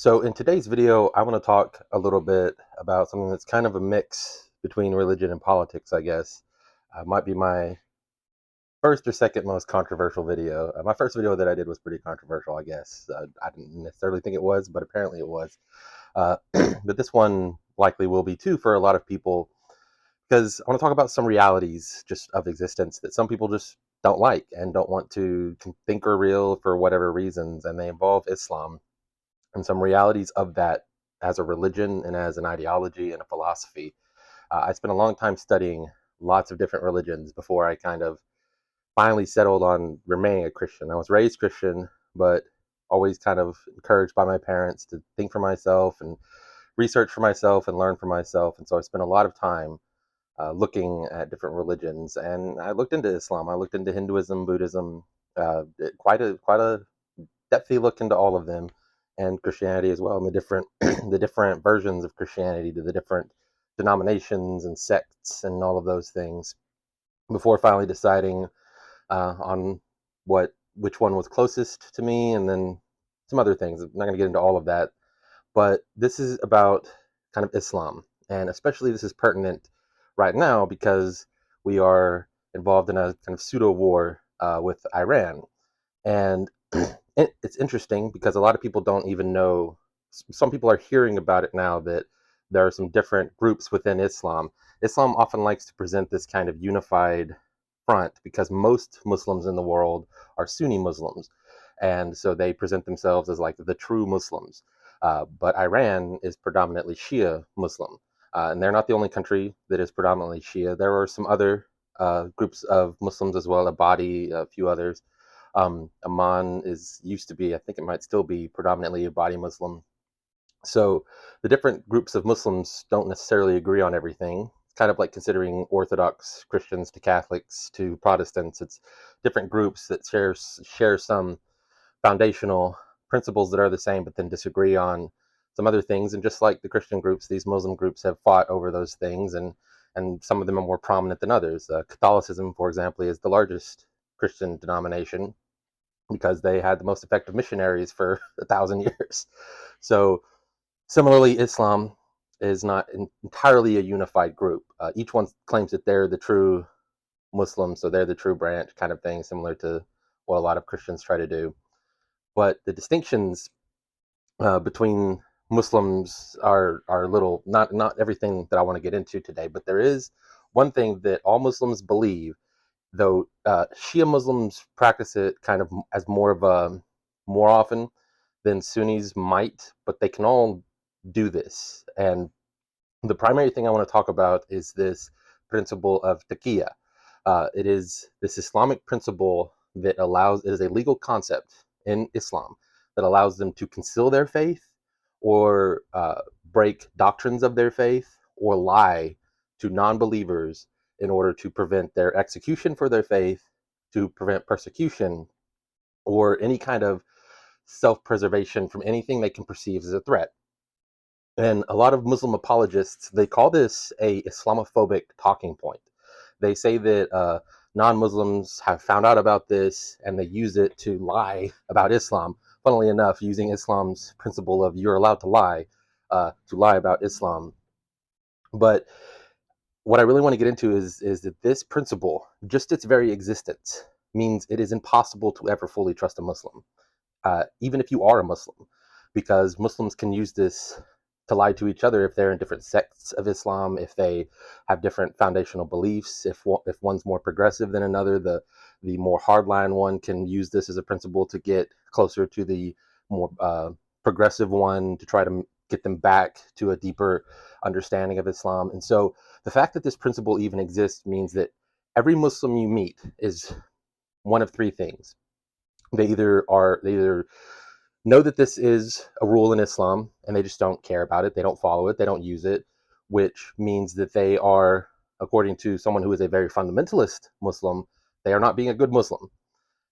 So in today's video, I want to talk a little bit about something that's kind of a mix between religion and politics, I guess. Might be my first or second most controversial video. My first video that I did was pretty controversial, I guess. I didn't necessarily think it was, but apparently it was. But this one likely will be too for a lot of people because I want to talk about some realities just of existence that some people just don't like and don't want to think are real for whatever reasons, and they involve Islam and some realities of that as a religion and as an ideology and a philosophy. I spent a long time studying lots of different religions before I kind of finally settled on remaining a Christian. I was raised Christian, but always kind of encouraged by my parents to think for myself and research for myself and learn for myself. And so I spent a lot of time looking at different religions, and I looked into Islam. I looked into Hinduism, Buddhism, quite a depthy look into all of them, and Christianity as well, and the different the different versions of Christianity, to the different denominations and sects and all of those things, before finally deciding on which one was closest to me, and then some other things. I'm not going to get into all of that, but this is about kind of Islam, and especially this is pertinent right now because we are involved in a kind of pseudo war with Iran. And it's interesting because a lot of people don't even know. Some people are hearing about it now that there are some different groups within Islam. Islam often likes to present this kind of unified front because most Muslims in the world are Sunni Muslims. And so they present themselves as like the true Muslims. But Iran is predominantly Shia Muslim. And they're not the only country that is predominantly Shia. There are some other groups of Muslims as well, Abadi, a few others. Amman is used to be, I think it might still be predominantly a Abadi Muslim. So the different groups of Muslims don't necessarily agree on everything. It's kind of like considering Orthodox Christians to Catholics to Protestants. It's different groups that share some foundational principles that are the same, but then disagree on some other things. And just like the Christian groups, these Muslim groups have fought over those things, and some of them are more prominent than others. Catholicism, for example, is the largest Christian denomination because they had the most effective missionaries for 1,000 years. So similarly, Islam is not entirely a unified group. Each one claims that they're the true Muslim, so they're the true branch kind of thing, similar to what a lot of Christians try to do. But the distinctions between Muslims are little, not everything that I want to get into today, but there is one thing that all Muslims believe, though Shia Muslims practice it kind of as more of a more often than Sunnis might, but they can all do this. And the primary thing I want to talk about is this principle of taqiyya. It is this Islamic principle that allows, it is a legal concept in Islam that allows them to conceal their faith or break doctrines of their faith or lie to non-believers in order to prevent their execution for their faith, to prevent persecution, or any kind of self-preservation from anything they can perceive as a threat. And a lot of Muslim apologists, they call this a Islamophobic talking point. They say that non-Muslims have found out about this and they use it to lie about Islam. Funnily enough, using Islam's principle of you're allowed to lie about Islam. But what I really want to get into is that this principle, just its very existence, means it is impossible to ever fully trust a Muslim, even if you are a Muslim, because Muslims can use this to lie to each other if they're in different sects of Islam, if they have different foundational beliefs, if one's more progressive than another, the more hardline one can use this as a principle to get closer to the more progressive one to try to get them back to a deeper understanding of Islam. And so the fact that this principle even exists means that every Muslim you meet is one of three things. They either know that this is a rule in Islam and they just don't care about it. They don't follow it. They don't use it, which means that they are, according to someone who is a very fundamentalist Muslim, they are not being a good Muslim.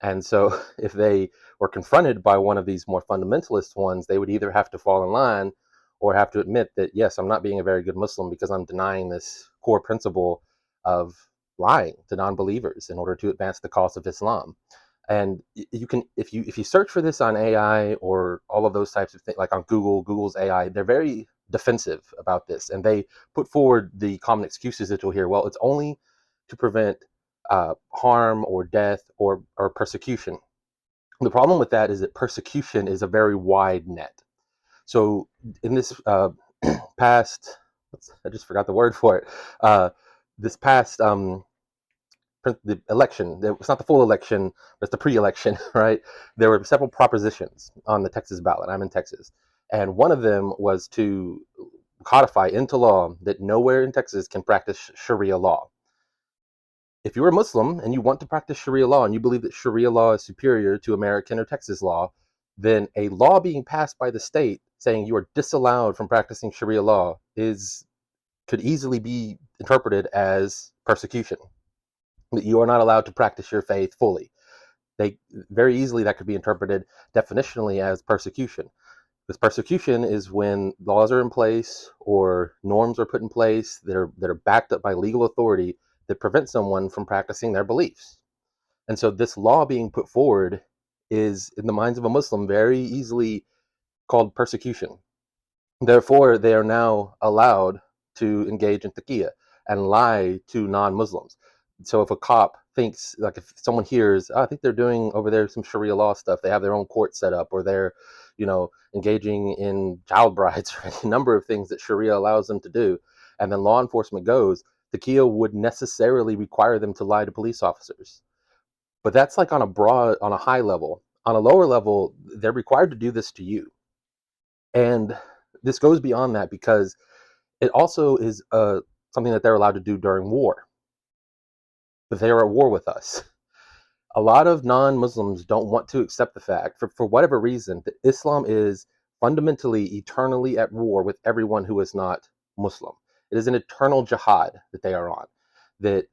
And so if they were confronted by one of these more fundamentalist ones, they would either have to fall in line or have to admit that, yes, I'm not being a very good Muslim because I'm denying this core principle of lying to non-believers in order to advance the cause of Islam. And you can, if you search for this on AI or all of those types of things, like on Google's AI, they're very defensive about this, and they put forward the common excuses that you'll hear. Well, it's only to prevent harm or death or persecution. The problem with that is that persecution is a very wide net. So in this past, I just forgot the word for it. This past the election, it's not the full election, but it's the pre-election, right? There were several propositions on the Texas ballot. I'm in Texas. And one of them was to codify into law that nowhere in Texas can practice Sharia law. If you're a Muslim and you want to practice Sharia law and you believe that Sharia law is superior to American or Texas law, then a law being passed by the state saying you are disallowed from practicing Sharia law could easily be interpreted as persecution. That you are not allowed to practice your faith fully. They very easily that could be interpreted definitionally as persecution. This persecution is when laws are in place or norms are put in place that are backed up by legal authority that prevent someone from practicing their beliefs. And so this law being put forward is, in the minds of a Muslim, very easily called persecution. Therefore, they are now allowed to engage in taqiyya and lie to non-Muslims. So if a cop thinks, like if someone hears, oh, I think they're doing over there some Sharia law stuff, they have their own court set up, or they're, engaging in child brides or any number of things that Sharia allows them to do, and then law enforcement goes, taqiyya would necessarily require them to lie to police officers. But that's like on a high level. On a lower level, they're required to do this to you. And this goes beyond that because it also is something that they're allowed to do during war. But they are at war with us. A lot of non-Muslims don't want to accept the fact, for whatever reason, that Islam is fundamentally, eternally at war with everyone who is not Muslim. It is an eternal jihad that they are on. That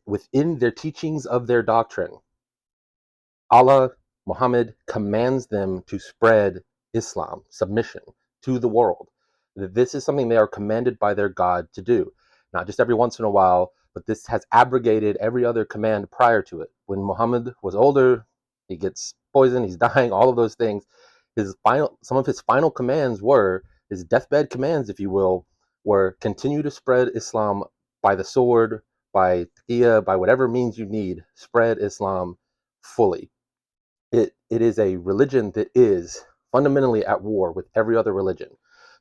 within their teachings of their doctrine, Allah, Muhammad commands them to spread Islam, submission to the world. This is something they are commanded by their God to do. Not just every once in a while, but this has abrogated every other command prior to it. When Muhammad was older, he gets poisoned, he's dying, all of those things. Some of his final commands were, his deathbed commands, if you will, were continue to spread Islam by the sword, by taqiyya, by whatever means you need, spread Islam fully. It is a religion that is fundamentally at war with every other religion.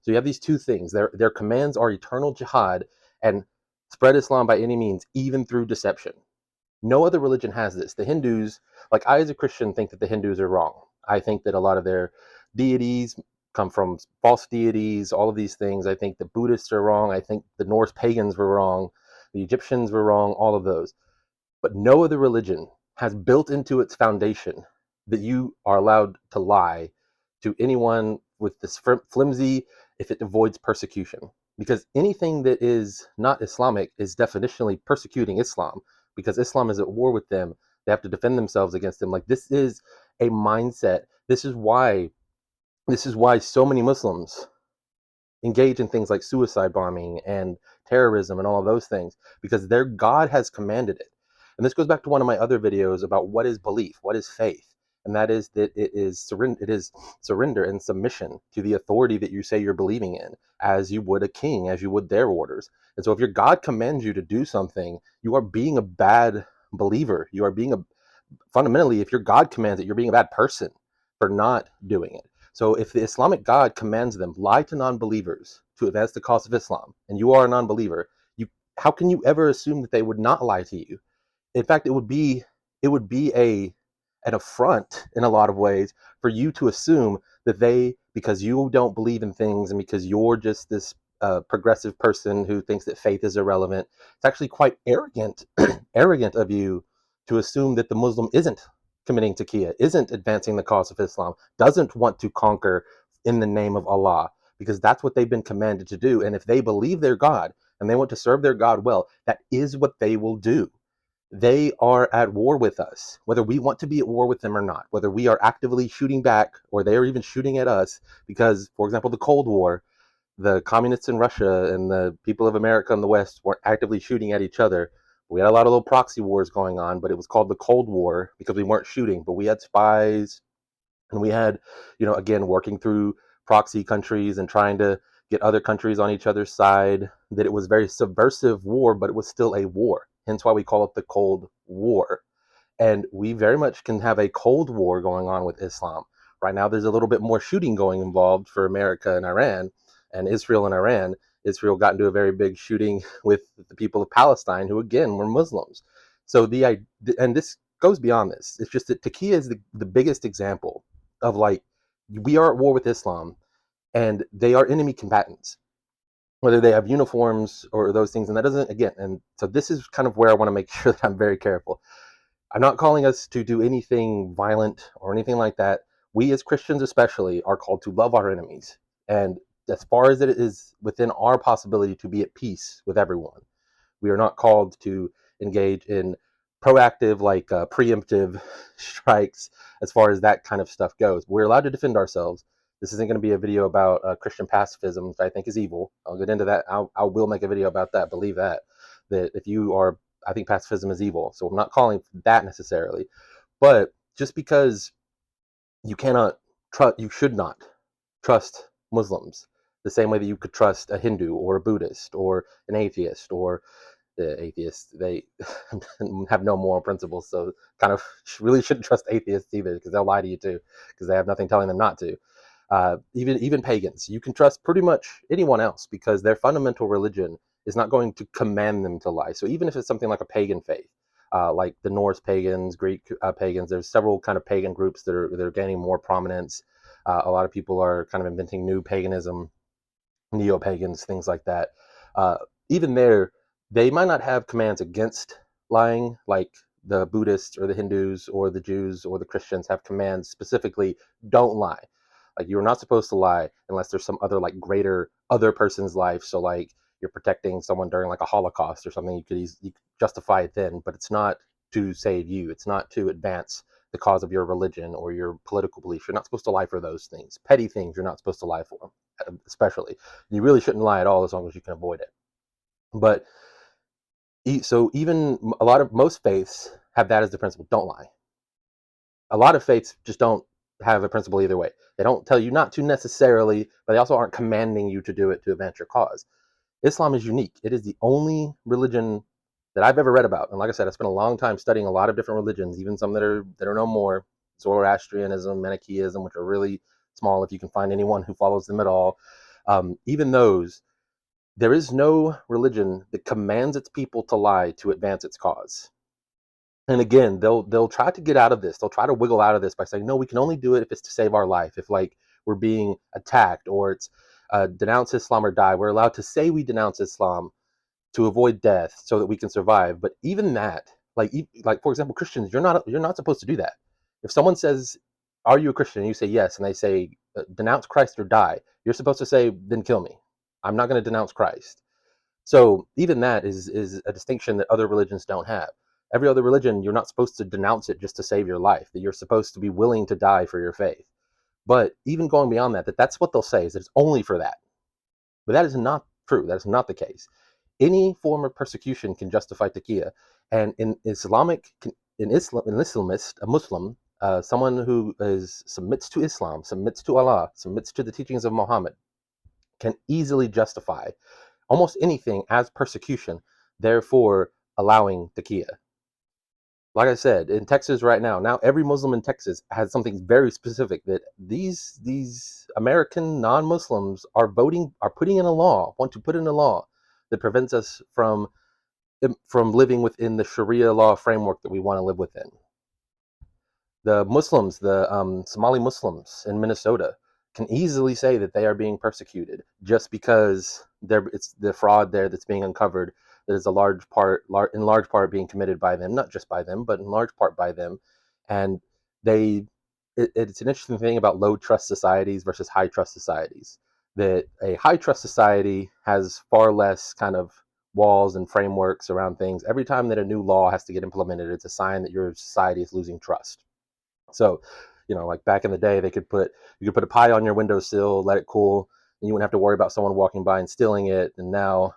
So you have these two things. Their commands are eternal jihad and spread Islam by any means, even through deception. No other religion has this. The Hindus, like I as a Christian, think that the Hindus are wrong. I think that a lot of their deities come from false deities, all of these things. I think the Buddhists are wrong. I think the Norse pagans were wrong. The Egyptians were wrong, all of those. But no other religion has built into its foundation that you are allowed to lie to anyone with this flimsy, if it avoids persecution. Because anything that is not Islamic is definitionally persecuting Islam, because Islam is at war with them. They have to defend themselves against them. Like, this is a mindset. This is why so many Muslims engage in things like suicide bombing and terrorism and all of those things, because their God has commanded it. And this goes back to one of my other videos about what is belief, what is faith, and that is that it is surrender and submission to the authority that you say you're believing in, as you would a king, as you would their orders. And so if your God commands you to do something, you are being a bad believer. You are being fundamentally, if your God commands it, you're being a bad person for not doing it. So if the Islamic God commands them, lie to non-believers to advance the cause of Islam, and you are a non-believer, how can you ever assume that they would not lie to you? In fact, it would be an affront in a lot of ways for you to assume that because you don't believe in things and because you're just this progressive person who thinks that faith is irrelevant, it's actually quite arrogant, arrogant of you to assume that the Muslim isn't committing taqiyya, isn't advancing the cause of Islam, doesn't want to conquer in the name of Allah, because that's what they've been commanded to do. And if they believe their God and they want to serve their God well, that is what they will do. They are at war with us, whether we want to be at war with them or not, whether we are actively shooting back or they are even shooting at us. Because, for example, the Cold War, the communists in Russia and the people of America in the West weren't actively shooting at each other. We had a lot of little proxy wars going on, but it was called the Cold War because we weren't shooting, but we had spies, and we had, again, working through proxy countries and trying to get other countries on each other's side. That it was very subversive war, but it was still a war. Hence why we call it the Cold War. And we very much can have a Cold War going on with Islam. Right now, there's a little bit more shooting going involved for America and Iran, and Israel and Iran. Israel got into a very big shooting with the people of Palestine, who again were Muslims. So and this goes beyond this. It's just that Turkey is the biggest example of, like, we are at war with Islam, and they are enemy combatants, whether they have uniforms or those things. And that doesn't, again, and so this is kind of where I want to make sure that I'm very careful. I'm not calling us to do anything violent or anything like that. We as Christians especially are called to love our enemies. And as far as it is within our possibility to be at peace with everyone, we are not called to engage in proactive, like preemptive strikes as far as that kind of stuff goes. We're allowed to defend ourselves. This isn't going to be a video about Christian pacifism, which I think is evil. I'll get into that. I will make a video about that. Believe that if you are, I think pacifism is evil. So I'm not calling for that necessarily. But just because you cannot trust, you should not trust Muslims the same way that you could trust a Hindu or a Buddhist or an atheist, or the atheists. They have no moral principles, so kind of really shouldn't trust atheists either, because they'll lie to you too, because they have nothing telling them not to. Even pagans, you can trust pretty much anyone else, because their fundamental religion is not going to command them to lie. So even if it's something like a pagan faith, like the Norse pagans, Greek pagans, there's several kind of pagan groups that are gaining more prominence. A lot of people are kind of inventing new paganism, neo-pagans, things like that. Even there, they might not have commands against lying, like the Buddhists or the Hindus or the Jews or the Christians have commands specifically, don't lie. Like, you're not supposed to lie unless there's some other, like, greater other person's life. So, like, you're protecting someone during, like, a Holocaust or something, you could justify it then, but it's not to save you. It's not to advance the cause of your religion or your political beliefs. You're not supposed to lie for those things. Petty things, you're not supposed to lie for, especially. You really shouldn't lie at all as long as you can avoid it. But so even most faiths have that as the principle: don't lie. A lot of faiths just don't have a principle either way. They don't tell you not to necessarily, but they also aren't commanding you to do it to advance your cause. Islam is unique. It is the only religion that I've ever read about. And like I said, I spent a long time studying a lot of different religions, even some that are no more. Zoroastrianism, Manichaeism, which are really small if you can find anyone who follows them at all. Even those, there is no religion that commands its people to lie to advance its cause. And again, they'll try to get out of this. They'll try to wiggle out of this by saying, no, we can only do it if it's to save our life. If, like, we're being attacked, or it's denounce Islam or die. We're allowed to say we denounce Islam to avoid death so that we can survive. But even that, like for example, Christians, you're not supposed to do that. If someone says, "Are you a Christian?" and you say yes, and they say, "Denounce Christ or die," you're supposed to say, "Then kill me. I'm not going to denounce Christ." So even that is a distinction that other religions don't have. Every other religion, you're not supposed to denounce it just to save your life. That you're supposed to be willing to die for your faith. But even going beyond that, that's what they'll say, is that it's only for that. But that is not true. That is not the case. Any form of persecution can justify taqiyya. And in Islamist, a Muslim, someone who submits to Islam, submits to Allah, submits to the teachings of Muhammad, can easily justify almost anything as persecution, therefore allowing taqiyya. Like I said, in Texas right now every Muslim in Texas has something very specific that these American non-Muslims are putting in a law, want to put in a law that prevents us from living within the Sharia law framework that we want to live within. The Muslims, the Somali Muslims in Minnesota, can easily say that they are being persecuted just because it's the fraud there that's being uncovered, that is in large part being committed by them, not just by them, but in large part by them. And it's an interesting thing about low trust societies versus high trust societies, that a high trust society has far less kind of walls and frameworks around things. Every time that a new law has to get implemented, it's a sign that your society is losing trust. So, like back in the day, you could put a pie on your windowsill, let it cool, and you wouldn't have to worry about someone walking by and stealing it. And now,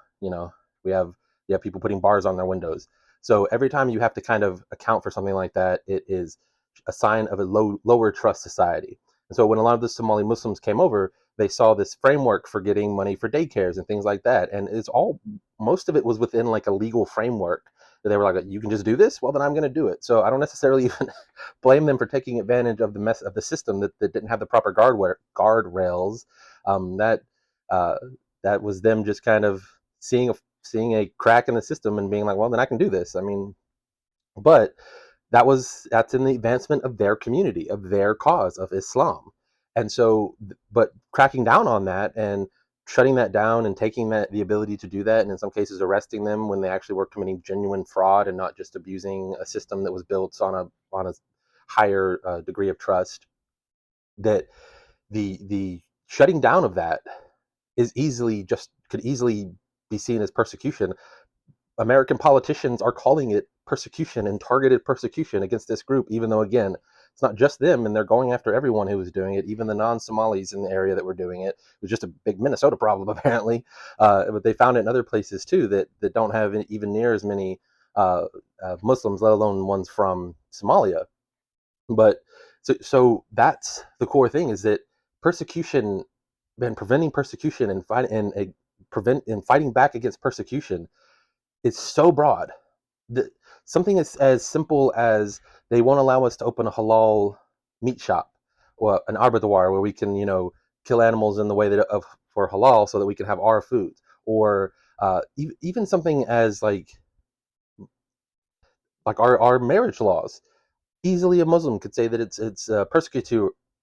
we have people putting bars on their windows. So every time you have to kind of account for something like that, it is a sign of a lower trust society. And so when a lot of the Somali Muslims came over, they saw this framework for getting money for daycares and things like that. And it's all, most of it was within like a legal framework. They were like, you can just do this? Well, then I'm going to do it. So I don't necessarily even blame them for taking advantage of the mess of the system that didn't have the proper guardrails. That uh, that was them just kind of seeing a crack in the system and being like, well, then I can do this. I mean, but that's in the advancement of their community, of their cause, of Islam. And so, but cracking down on that and shutting that down and taking that the ability to do that, and in some cases arresting them when they actually were committing genuine fraud and not just abusing a system that was built on a higher degree of trust, that the shutting down of that is easily just could easily be seen as persecution. American politicians are calling it persecution and targeted persecution against this group, even though, again, it's not just them, and they're going after everyone who was doing it, even the non-Somalis in the area that were doing it. It was just a big Minnesota problem, apparently, but they found it in other places too that don't have even near as many Muslims, let alone ones from Somalia. But so that's the core thing: is that persecution and preventing persecution and fighting back against persecution is so broad. The, Something as simple as they won't allow us to open a halal meat shop or an abattoir where we can, kill animals in the way that of for halal so that we can have our food, or even something as like our marriage laws. Easily a Muslim could say that it's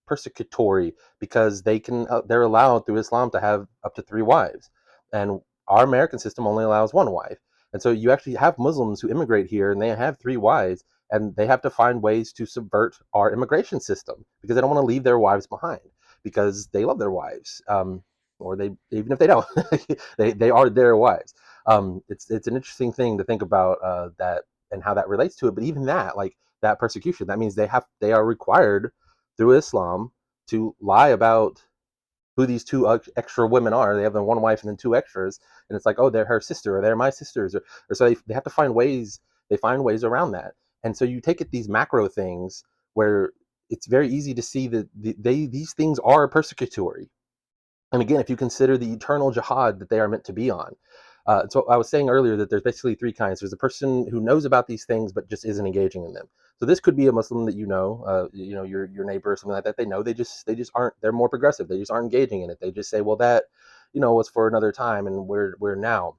persecutory because they're allowed through Islam to have up to 3 wives, and our American system only allows 1 wife. And so you actually have Muslims who immigrate here and they have 3 wives, and they have to find ways to subvert our immigration system because they don't want to leave their wives behind because they love their wives, or they even if they don't, they are their wives. It's an interesting thing to think about that and how that relates to it. But even that, like that persecution, that means they are required through Islam to lie about who these 2 extra women are. They have the 1 wife and then 2 extras, and it's like, oh, they're her sister or they're my sisters, or so they have to find ways. They find ways around that, and so you take it these macro things where it's very easy to see that these things are persecutory. And again, if you consider the eternal jihad that they are meant to be on. So I was saying earlier that there's basically 3 kinds. There's a person who knows about these things but just isn't engaging in them. So this could be a Muslim that your neighbor or something like that. They know they just aren't. They're more progressive. They just aren't engaging in it. They just say, well, that was for another time, and we're now.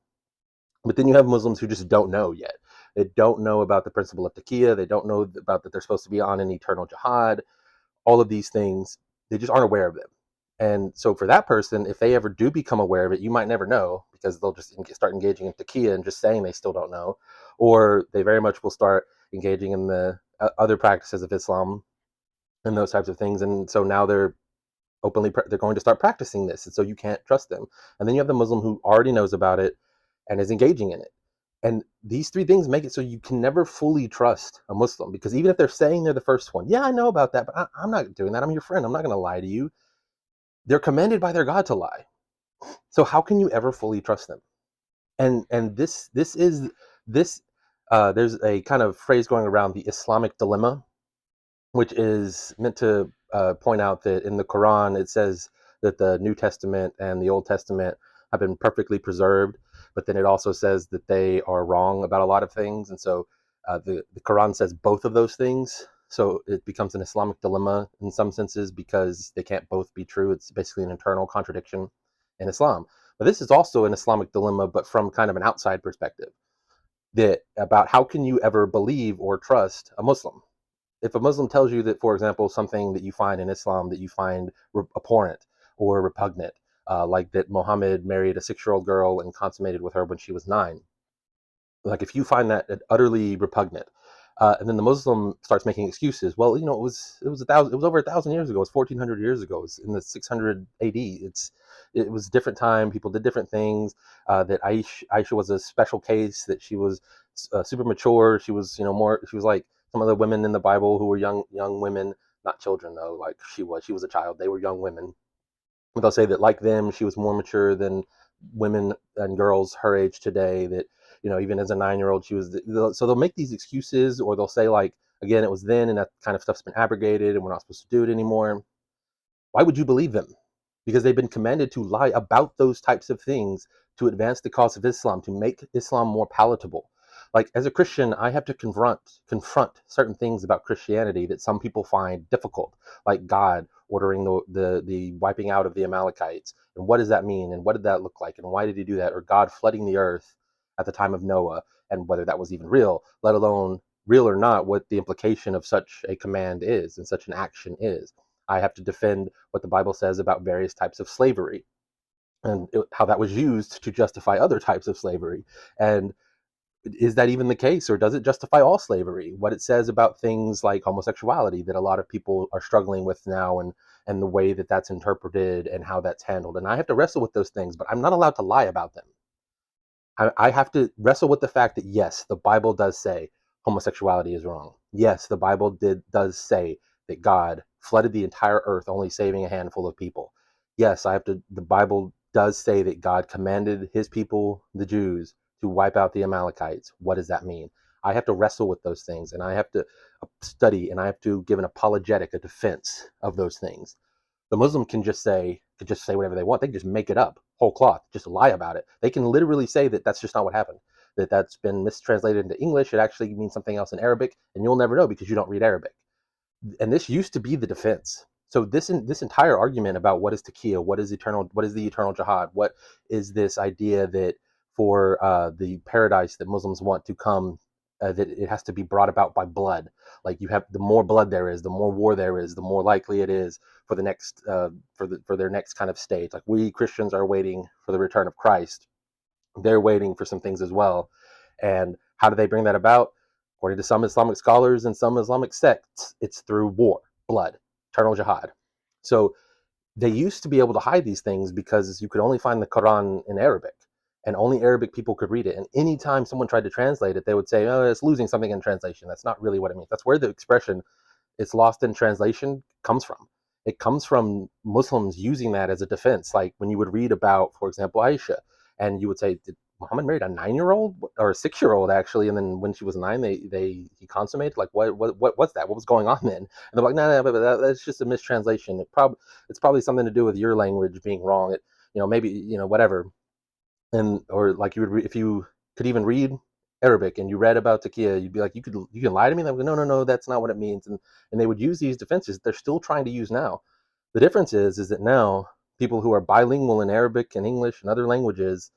But then you have Muslims who just don't know yet. They don't know about the principle of taqiyya. They don't know about that they're supposed to be on an eternal jihad. All of these things, they just aren't aware of them. And so for that person, if they ever do become aware of it, you might never know because they'll just start engaging in taqiyya and just saying they still don't know, or they very much will start engaging in the other practices of Islam and those types of things. And so now they're going to start practicing this, and so you can't trust them. And then you have the Muslim who already knows about it and is engaging in it. And these 3 things make it so you can never fully trust a Muslim, because even if they're saying they're the first one, yeah, I know about that, but I'm not doing that. I'm your friend. I'm not going to lie to you. They're commanded by their God to lie. So how can you ever fully trust them? And this is this there's a kind of phrase going around, the Islamic dilemma, which is meant to point out that in the Quran it says that the New Testament and the Old Testament have been perfectly preserved, but then it also says that they are wrong about a lot of things. And so the Quran says both of those things. So it becomes an Islamic dilemma in some senses because they can't both be true. It's basically an internal contradiction in Islam. But this is also an Islamic dilemma, but from kind of an outside perspective, that about how can you ever believe or trust a Muslim? If a Muslim tells you that, for example, something that you find in Islam that you find abhorrent or repugnant, like that Muhammad married a 6-year-old girl and consummated with her when she was 9, like if you find that utterly repugnant, and then the Muslim starts making excuses, well, it was over 1,000 years ago. It was 1,400 years ago. It was in the 600 AD. It was a different time. People did different things. That Aisha was a special case. That she was super mature. She was more. She was like some of the women in the Bible who were young women, not children though. Like she was. She was a child. They were young women. But they'll say that like them, she was more mature than women and girls her age today. That even as a 9-year-old, so they'll make these excuses, or they'll say like, again, it was then, and that kind of stuff's been abrogated, and we're not supposed to do it anymore. Why would you believe them? Because they've been commanded to lie about those types of things to advance the cause of Islam, to make Islam more palatable. Like, as a Christian, I have to confront certain things about Christianity that some people find difficult, like God ordering the wiping out of the Amalekites, and what does that mean, and what did that look like, and why did he do that, or God flooding the earth at the time of Noah, and whether that was even real, let alone real or not, what the implication of such a command is and such an action is. I have to defend what the Bible says about various types of slavery, and how that was used to justify other types of slavery. And is that even the case, or does it justify all slavery? What it says about things like homosexuality that a lot of people are struggling with now, and the way that that's interpreted and how that's handled. And I have to wrestle with those things, but I'm not allowed to lie about them. I have to wrestle with the fact that, yes, the Bible does say homosexuality is wrong. Yes, the Bible does say that God flooded the entire earth, only saving a handful of people. Yes, the Bible does say that God commanded his people, the Jews, to wipe out the Amalekites. What does that mean? I have to wrestle with those things, and I have to study, and I have to give an apologetic, a defense of those things. The Muslim could just say whatever they want. They can just make it up, whole cloth, just lie about it. They can literally say that that's just not what happened, that that's been mistranslated into English. It actually means something else in Arabic, and you'll never know because you don't read Arabic. And this used to be the defense. So this entire argument about what is taqiyya, what is the eternal jihad, what is this idea that for the paradise that Muslims want to come, that it has to be brought about by blood. Like, you have, the more blood there is, the more war there is, the more likely it is for the next for their next kind of stage. Like, we Christians are waiting for the return of Christ. They're waiting for some things as well. And how do they bring that about? According to some Islamic scholars and some Islamic sects, it's through war, blood, eternal jihad. So they used to be able to hide these things because you could only find the Quran in Arabic, and only Arabic people could read it. And anytime someone tried to translate it, they would say, oh, it's losing something in translation. That's not really what it means. That's where the expression "it's lost in translation" comes from. It comes from Muslims using that as a defense. Like, when you would read about, for example, Aisha, and you would say, did Muhammad married a 9-year-old or a 6-year-old actually? And then when she was 9, he consummated. Like, what's that? What was going on then? And they're like, no, but that's just a mistranslation. It's probably something to do with your language being wrong. Maybe, whatever. And, or like, if you could even read Arabic and you read about taqiyya, you'd be like, you can lie to me. Like, no, that's not what it means. And they would use these defenses they're still trying to use now. The difference is that now people who are bilingual in Arabic and English and other languages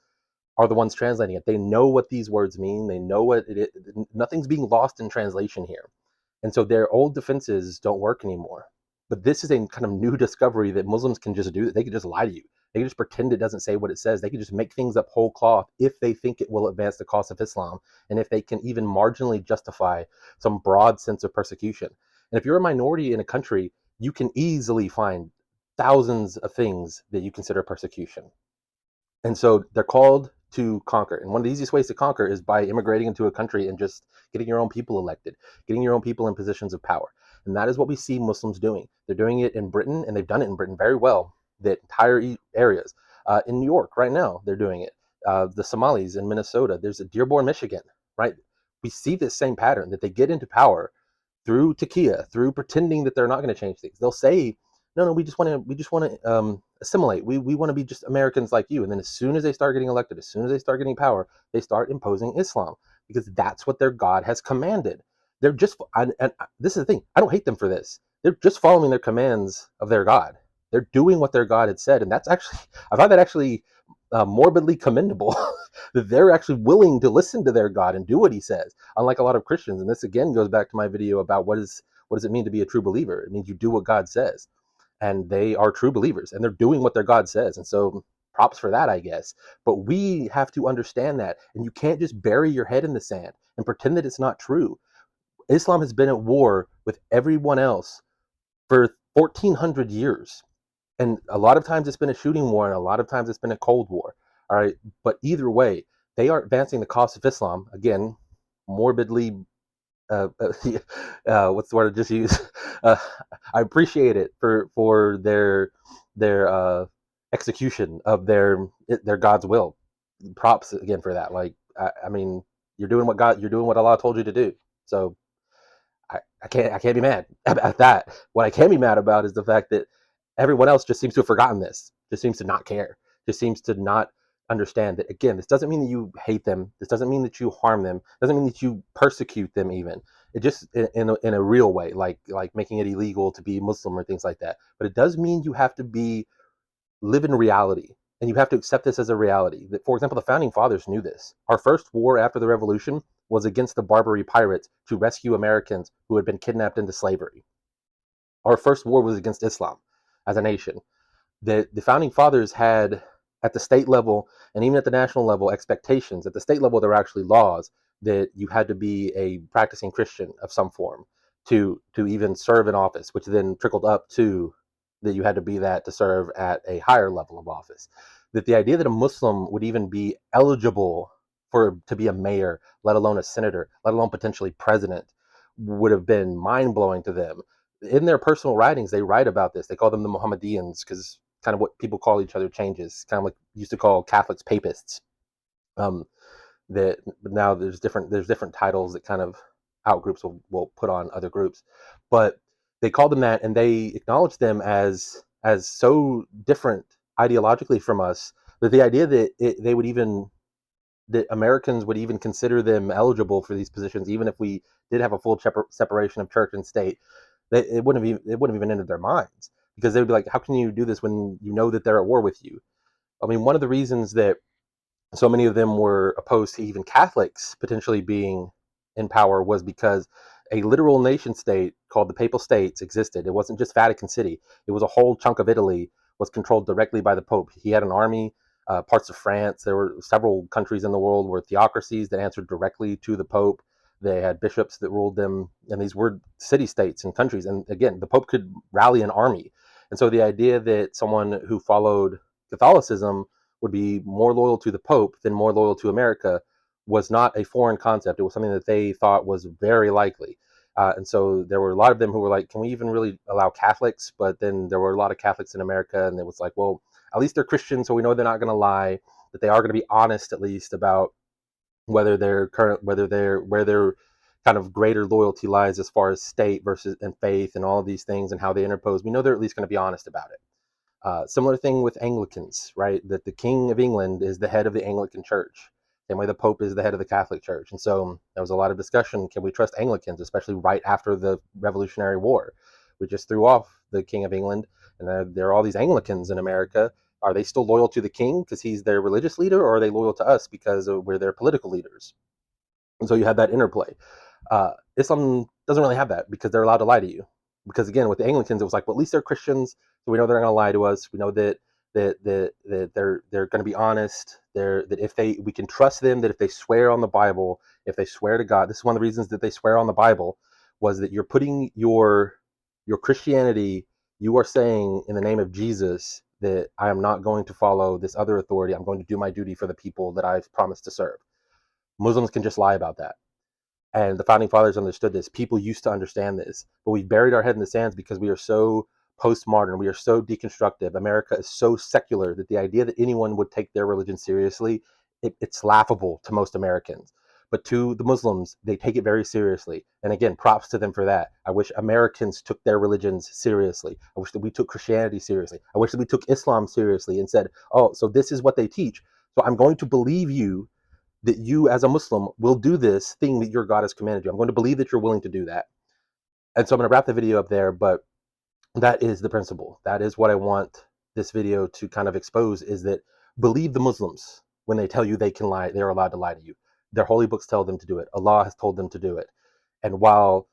are the ones translating it. They know what these words mean. They know what it is. Nothing's being lost in translation here. And so their old defenses don't work anymore. But this is a kind of new discovery that Muslims can just do. They can just lie to you. They can just pretend it doesn't say what it says. They can just make things up whole cloth if they think it will advance the cause of Islam, and if they can even marginally justify some broad sense of persecution. And if you're a minority in a country, you can easily find thousands of things that you consider persecution. And so they're called to conquer. And one of the easiest ways to conquer is by immigrating into a country and just getting your own people elected, getting your own people in positions of power. And that is what we see Muslims doing. They're doing it in Britain, and they've done it in Britain very well, that entire areas. In New York right now, they're doing it. The Somalis in Minnesota, there's a Dearborn, Michigan, right? We see this same pattern, that they get into power through taqiyya, through pretending that they're not going to change things. They'll say, no, we just want to assimilate. We want to be just Americans like you. And then as soon as they start getting elected, as soon as they start getting power, they start imposing Islam, because that's what their God has commanded. They're just, and this is the thing, I don't hate them for this. They're just following their commands of their God. They're doing what their God had said. And that's actually, I find that actually morbidly commendable, that they're actually willing to listen to their God and do what he says, unlike a lot of Christians. And this again goes back to my video about what does it mean to be a true believer. It means you do what God says. And they are true believers, and they're doing what their God says. And so props for that, I guess. But we have to understand that, and you can't just bury your head in the sand and pretend that it's not true. Islam has been at war with everyone else for 1,400 years. And a lot of times it's been a shooting war, and a lot of times it's been a cold war. All right. But either way, they are advancing the cause of Islam. Again, morbidly, what's the word I just used? Uh, I appreciate it for their execution of their God's will. Props again for that. Like, I mean, you're doing what Allah told you to do. So I can't be mad about that. What I can be mad about is the fact that everyone else just seems to have forgotten this, just seems to not care, just seems to not understand that. Again, this doesn't mean that you hate them. This doesn't mean that you harm them. It doesn't mean that you persecute them even. It just in a real way, like making it illegal to be Muslim or things like that. But it does mean you have to live in reality. And you have to accept this as a reality. That, for example, the founding fathers knew this. Our first war after the revolution was against the Barbary pirates to rescue Americans who had been kidnapped into slavery. Our first war was against Islam as a nation. The founding fathers had, at the state level and even at the national level, expectations. At the state level, there were actually laws that you had to be a practicing Christian of some form to even serve in office, which then trickled up to that you had to be that to serve at a higher level of office. That the idea that a Muslim would even be eligible to be a mayor, let alone a senator, let alone potentially president, would have been mind blowing to them. In their personal writings, they write about this. They call them the Mohammedans because kind of what people call each other changes. Kind of like used to call Catholics papists. Um, that now there's different titles that kind of outgroups will put on other groups, but they call them that, and they acknowledge them as so different ideologically from us that the idea that they would even that Americans would even consider them eligible for these positions, even if we did have a full separation of church and state, it wouldn't have even entered their minds, because they would be like, how can you do this when you know that they're at war with you? I mean, one of the reasons that so many of them were opposed to even Catholics potentially being in power was because a literal nation state called the Papal States existed. It wasn't just Vatican City. It was a whole chunk of Italy was controlled directly by the Pope. He had an army, parts of France. There were several countries in the world where theocracies that answered directly to the Pope. They had bishops that ruled them, and these were city states and countries. And again, the Pope could rally an army. And so the idea that someone who followed Catholicism would be more loyal to the Pope than more loyal to America was not a foreign concept. It was something that they thought was very likely. And so there were a lot of them who were like, can we even really allow Catholics? But then there were a lot of Catholics in America, and it was like, well, at least they're Christian, so we know they're not going to lie, that they are going to be honest at least about where their kind of greater loyalty lies as far as state versus and faith and all of these things and how they interpose. We know they're at least going to be honest about it. Similar thing with Anglicans, right? That the King of England is the head of the Anglican Church. Same way the Pope is the head of the Catholic Church. And so there was a lot of discussion. Can we trust Anglicans, especially right after the Revolutionary War? We just threw off the King of England, and there are all these Anglicans in America. Are they still loyal to the king because he's their religious leader, or are they loyal to us because we're their political leaders? And so you have that interplay. Islam doesn't really have that because they're allowed to lie to you. Because again, with the Anglicans, it was like, well, at least they're Christians, so we know they're not going to lie to us. We know that they're going to be honest. That if we can trust them, that if they swear on the Bible, if they swear to God, this is one of the reasons that they swear on the Bible, was that you're putting your Christianity, you are saying in the name of Jesus that I am not going to follow this other authority. I'm going to do my duty for the people that I've promised to serve. Muslims can just lie about that. And the founding fathers understood this. People used to understand this, but we've buried our head in the sands because we are so postmodern. We are so deconstructive. America is so secular that the idea that anyone would take their religion seriously, it's laughable to most Americans. But to the Muslims, they take it very seriously. And again, props to them for that. I wish Americans took their religions seriously. I wish that we took Christianity seriously. I wish that we took Islam seriously and said, oh, so this is what they teach. So I'm going to believe you that you as a Muslim will do this thing that your God has commanded you. I'm going to believe that you're willing to do that. And so I'm going to wrap the video up there, but that is the principle. That is what I want this video to kind of expose, is that believe the Muslims when they tell you they can lie, they're allowed to lie to you. Their holy books tell them to do it. Allah has told them to do it. And while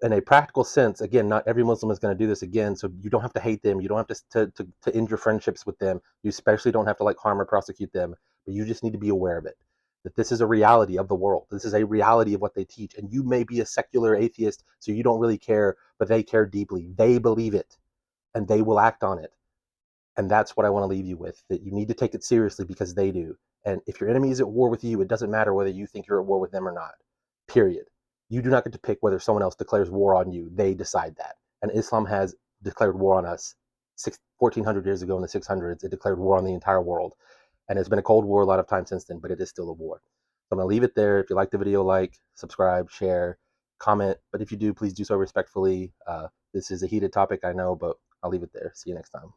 in a practical sense, again, not every Muslim is going to do this again, so you don't have to hate them. You don't have to end your friendships with them. You especially don't have to like harm or prosecute them, but you just need to be aware of it, that this is a reality of the world. This is a reality of what they teach. And you may be a secular atheist, so you don't really care, but they care deeply. They believe it, and they will act on it. And that's what I want to leave you with, that you need to take it seriously because they do. And if your enemy is at war with you, it doesn't matter whether you think you're at war with them or not, period. You do not get to pick whether someone else declares war on you. They decide that. And Islam has declared war on us 1,400 years ago in the 600s. It declared war on the entire world. And it's been a Cold War a lot of times since then, but it is still a war. So I'm going to leave it there. If you like the video, like, subscribe, share, comment. But if you do, please do so respectfully. This is a heated topic, I know, but I'll leave it there. See you next time.